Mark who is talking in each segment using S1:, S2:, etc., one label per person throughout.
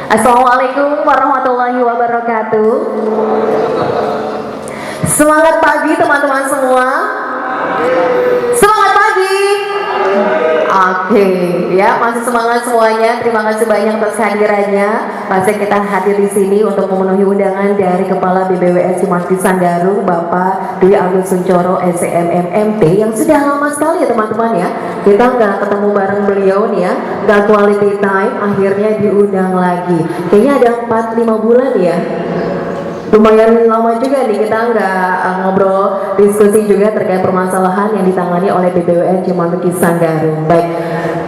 S1: Assalamualaikum warahmatullahi wabarakatuh. Semangat pagi teman-teman semua. Semangat pagi. Oke, ya masih semangat semuanya. Terima kasih banyak atas kehadirannya. Masih kita hadir di sini untuk memenuhi undangan dari Kepala BBWS Cimanggis Sanggaru, Bapak Dwi Agus Suncoro SCMMMT, yang sudah lama sekali ya teman-teman ya. Kita nggak ketemu bareng beliau nih ya, nggak quality time, akhirnya diundang lagi. Kayaknya ada 4-5 bulan ya. Lumayan lama juga nih kita nggak ngobrol diskusi juga terkait permasalahan yang ditangani oleh BBWS Cimanggis Sanggaru. Baik,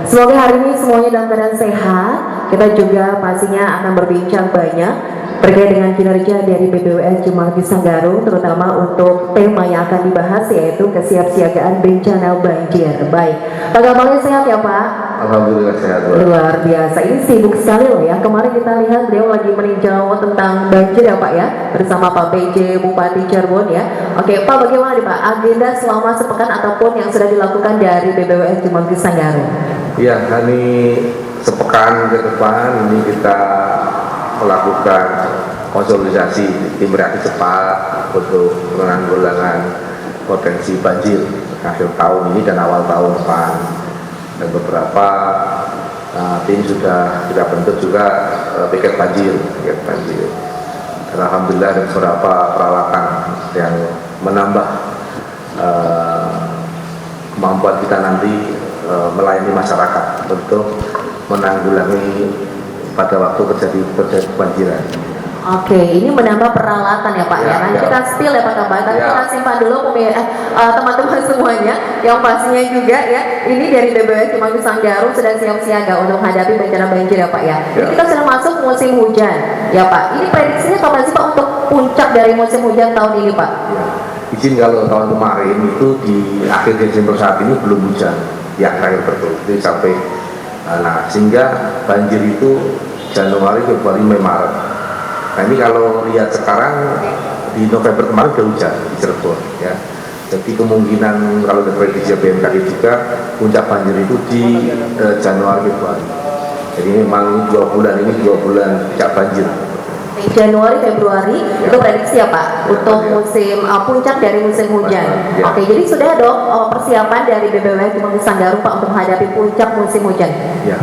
S1: semoga hari ini semuanya dalam keadaan sehat. Kita juga pastinya akan berbincang banyak terkait dengan kinerja dari BBWS Cimanggis Sanggaru, terutama untuk tema yang akan dibahas yaitu kesiapsiagaan bencana banjir. Baik, Pak Gamalnya sehat ya Pak?
S2: Alhamdulillah sehat.
S1: Luar biasa, ini sibuk sekali loh ya. Kemarin kita lihat beliau lagi meninjau tentang banjir ya Pak ya, bersama Pak PJ Bupati Cirebon ya. Oke Pak, bagaimana nih Pak agenda selama sepekan ataupun yang sudah dilakukan dari BBWS Cimanggis Sanggaru?
S2: Ya, ini sepekan ke depan ini kita melakukan konsolidasi tim reaksi cepat untuk penanggulangan potensi banjir akhir tahun ini dan awal tahun depan. Dan beberapa tim sudah kita bentuk juga piket banjir. Dan alhamdulillah ada beberapa peralatan yang menambah kemampuan kita nanti melayani masyarakat untuk menanggulangi pada waktu terjadi kebanjiran.
S1: Oke, ini menambah peralatan ya Pak ya. Nanti kita spill ya Pak Kabar. Tapi kita simpan dulu teman-teman semuanya yang pastinya juga ya. Ini dari BBWS Cimanggis Sanggaru sudah siap siaga untuk menghadapi bencana banjir ya Pak ya. Ini kita sudah masuk musim hujan ya Pak. Ini prediksinya kapan sih Pak untuk puncak dari musim hujan tahun ini Pak?
S2: Ya. Izin kalau tahun kemarin itu di akhir Desember saat ini belum hujan yang terakhir betul. Jadi sampai sehingga banjir itu Januari, Februari, Mei, Maret. Nah ini kalau lihat sekarang di November kemarin sudah hujan di Cirebon ya. Jadi kemungkinan kalau diprediksi BMKG juga puncak banjir itu di Januari, Februari. Jadi memang 2 bulan ini 2 bulan puncak banjir.
S1: Januari, Februari itu prediksi ya Pak untuk musim puncak dari musim hujan. Oke, jadi sudah dong persiapan dari BBWS Cimanggis Sanggaru Pak untuk menghadapi puncak musim hujan.
S2: Ya,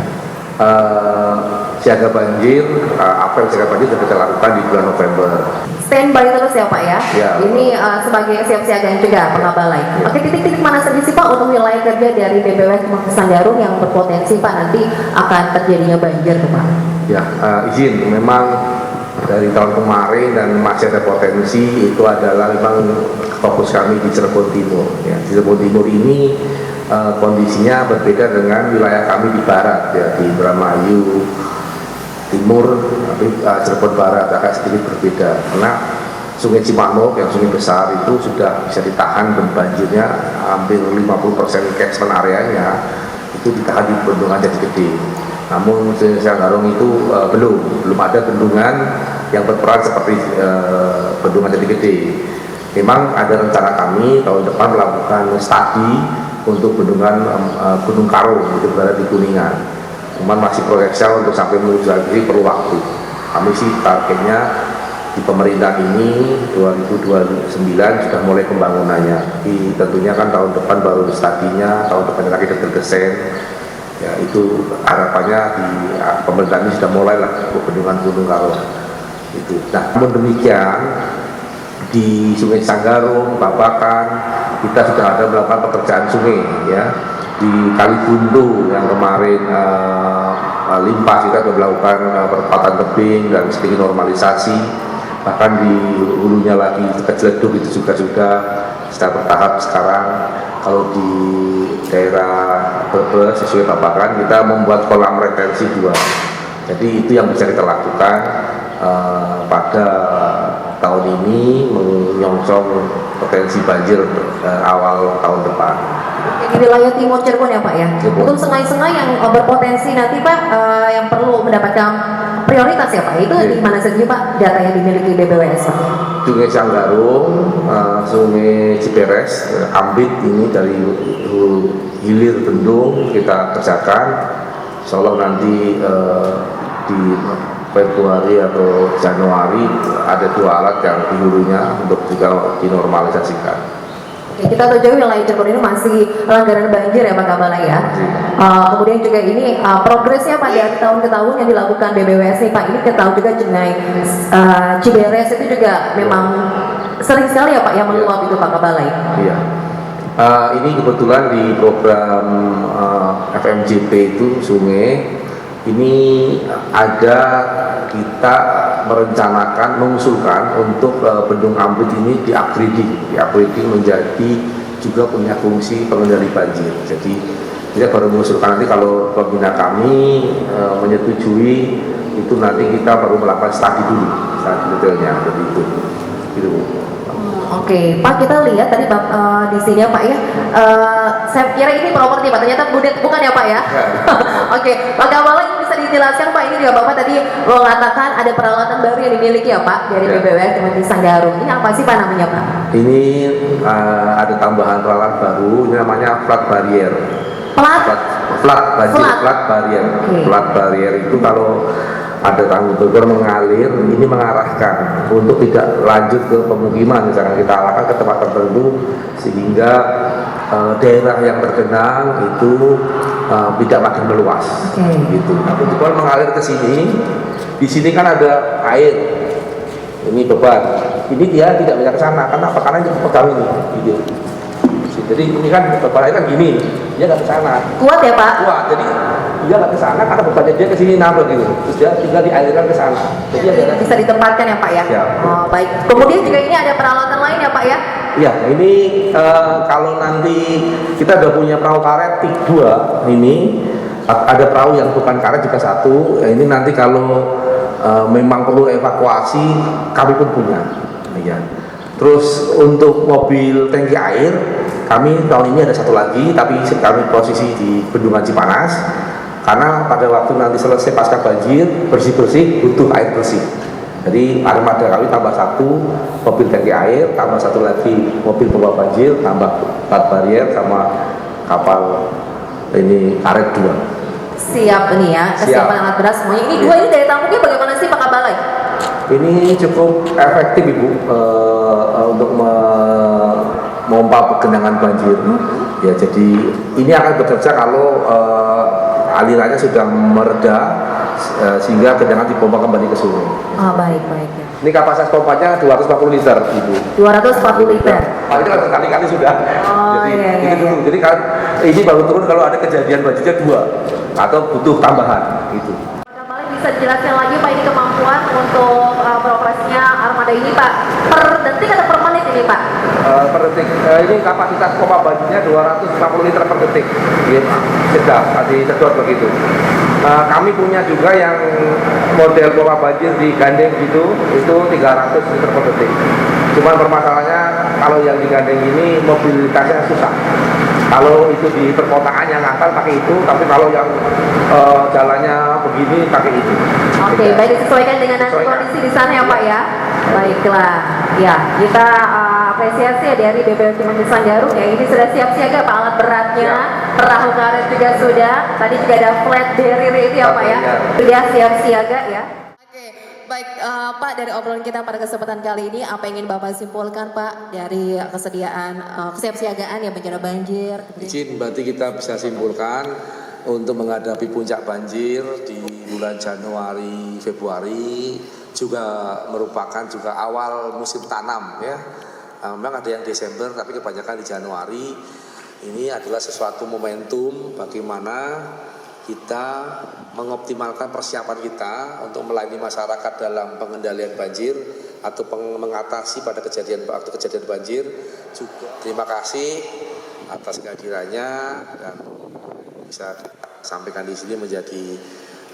S2: siaga banjir, apel siaga banjir sudah kita lakukan di bulan November.
S1: Standby terus ya Pak ya. Ini sebagai siap-siagaan juga pengabalai. Oke, titik-titik mana saja sih Pak untuk wilayah kerja dari BBWS Cimanggis Sanggaru yang berpotensi Pak nanti akan terjadinya banjir tuh Pak?
S2: Ya, izin memang dari tahun kemarin dan masih ada potensi itu adalah memang fokus kami di Cirebon Timur. Ya, Cirebon Timur ini kondisinya berbeda dengan wilayah kami di barat ya, di Indramayu Timur, tapi Cirebon Barat agak sedikit berbeda karena Sungai Cimanuk yang sungai besar itu sudah bisa ditahan dan banjirnya hampir 50% catchment areanya itu ditahan di bendungan Jatigede. Namun Sanggarung itu belum ada bendungan yang berperan seperti bendungan Jatigede. Memang ada rencana kami tahun depan melakukan studi untuk bendungan Gunung Karung itu berada di Kuningan. Cuman masih proyeksial untuk sampai menuju lagi perlu waktu. Kami sih targetnya di pemerintahan ini 2029 sudah mulai pembangunannya. Tapi tentunya kan tahun depan baru studinya, tahun depan lagi desain. Ya itu harapannya di pemerintahan ini sudah mulai lah bendungan Gunung Karung itu. Nah, namun demikian di Sungai Sanggaru, Babakan kita sudah ada melakukan pekerjaan sungai ya. Di Kalibuntu yang kemarin limpah kita sudah melakukan perempatan tebing dan sedikit normalisasi. Bahkan di hulunya lagi dekat Ciledug itu juga sudah secara bertahap sekarang. Kalau di daerah Brebes sesuai Babakan kita membuat kolam retensi 2. Jadi itu yang bisa kita lakukan pada tahun ini menyongsong potensi banjir awal tahun depan.
S1: Di wilayah timur Cirebon ya Pak ya. Untuk sungai-sungai yang berpotensi nanti Pak yang perlu mendapatkan prioritas ya Pak. Itu di mana saja Pak data yang dimiliki BBWS Pak?
S2: Sungai Sanggarung, Sungai Ciperes, Ambit ini dari hilir bendung kita kerjakan. Insya Allah nanti di Februari atau Januari ada 2 alat yang di hulunya untuk juga dinormalisasikan.
S1: Oke, kita tahu jauh wilayah Cirebon ini masih langganan banjir ya Pak Kabala ya. Kemudian juga ini progresnya pada tahun ke tahun yang dilakukan BBWS nih Pak, ini kita tahu juga Jenai Ciberes itu juga memang sering sekali ya Pak yang meluap itu Pak Kabala ya.
S2: Iya. Ini kebetulan di program FMJP itu sungai ini ada kita merencanakan mengusulkan untuk bendung Ambrit ini di-upgrading menjadi juga punya fungsi pengendali banjir. Jadi kita baru mengusulkan, nanti kalau pembina kami menyetujui itu nanti kita baru melakukan studi detailnya seperti itu. Gitu.
S1: Oke, Pak, kita lihat tadi di sini ya Pak ya. Saya kira ini properti Pak, ternyata bukan ya Pak ya. Oke, Pak Kabala ini bisa dijelaskan Pak, ini juga Bapak tadi mengatakan ada peralatan baru yang dimiliki ya Pak dari BBWS Kementerian Sanggaru. Ini apa sih Pak namanya Pak?
S2: Ini ada tambahan peralatan baru, ini namanya flat barrier. Flat barrier itu kalau ada tanggul bogor mengalir, ini mengarahkan untuk tidak lanjut ke pemukiman, misalkan kita arahkan ke tempat tertentu sehingga daerah yang tergenang itu tidak makin meluas. Gitu. Nah, bogor mengalir ke sini, di sini kan ada air, ini beban, ini dia tidak bisa ke sana, karena apa? Karena ini pegang ini, gitu. Jadi ini kan beban air kan gini, dia nggak ke sana.
S1: Kuat ya Pak?
S2: Kuat, jadi dia nggak ke sana karena bebannya dia ke sini nambah gitu, terus dia tinggal dialirkan ke sana. Jadi
S1: bisa ditempatkan ya Pak ya.
S2: Siap.
S1: Oh baik. Kemudian juga ini ada peralatan lain ya Pak ya?
S2: Iya, ini kalau nanti kita udah punya perahu karet 2 ini, ada perahu yang bukan karet juga 1. Ini nanti kalau memang perlu evakuasi kami pun punya. Ya. Terus untuk mobil tangki air kami tahun ini ada 1 lagi, tapi kami posisi di Bendungan Cipanas karena pada waktu nanti selesai pasca banjir bersih-bersih butuh air bersih. Jadi armada kami tambah 1 mobil tangki air, tambah 1 lagi mobil pembawa banjir, tambah flat barrier sama kapal ini karet 2.
S1: Siap ini ya, kesiapan alat berat semuanya. Ini 2 ini daya tampungnya bagaimana sih Pak Kabala?
S2: Ini cukup efektif Ibu untuk memompa genangan banjir. Ya, jadi ini akan bekerja kalau alirannya sudah mereda sehingga genangan dipompa kembali ke sungai.
S1: Oh, baik ya.
S2: Ini kapasitas pompanya 240 liter, Ibu.
S1: 240 liter.
S2: Nah, ini kan berkali-kali sudah.
S1: Oh,
S2: Jadi
S1: iya.
S2: dulu. Jadi kan ini baru turun kalau ada kejadian banjirnya 2 atau butuh tambahan gitu.
S1: Bisa dijelaskan lagi Pak ini kemampuan untuk beroperasinya armada ini Pak per detik atau per menit ini Pak?
S2: Per detik, ini kapasitas pompa banjirnya 250 liter per detik. Sedot begitu. Kami punya juga yang model pompa banjir di gandeng gitu, itu 300 liter per detik. Cuman permasalahannya kalau yang di gandeng ini mobilitasnya susah. Kalau itu di perkotaan yang ngakal pakai itu, tapi kalau yang jalannya begini pakai itu.
S1: Oke, baik disesuaikan dengan nanti kondisi di sana ya Pak ya. Baiklah, ya kita apresiasi ya dari BBWS Kementerian Sanggaru ya, ini sudah siap siaga Pak alat beratnya, perahu karet juga sudah, tadi juga ada flat barrier itu ya Pak ya, sudah siap siaga ya. Baik, Pak, dari obrolan kita pada kesempatan kali ini, apa yang ingin Bapak simpulkan Pak dari kesediaan kesiapsiagaan yang bencana banjir?
S2: Izin berarti kita bisa simpulkan untuk menghadapi puncak banjir di bulan Januari, Februari juga merupakan juga awal musim tanam ya. Memang ada yang Desember tapi kebanyakan di Januari. Ini adalah sesuatu momentum bagaimana kita mengoptimalkan persiapan kita untuk melayani masyarakat dalam pengendalian banjir atau mengatasi pada kejadian banjir. Juga terima kasih atas kehadirannya dan bisa sampaikan di sini menjadi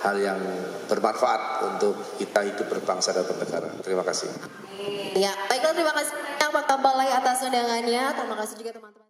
S2: hal yang bermanfaat untuk kita hidup berbangsa dan bernegara. Terima kasih.
S1: Ya, baiklah terima kasih Pak Kabala atas undangannya. Terima kasih juga teman-teman.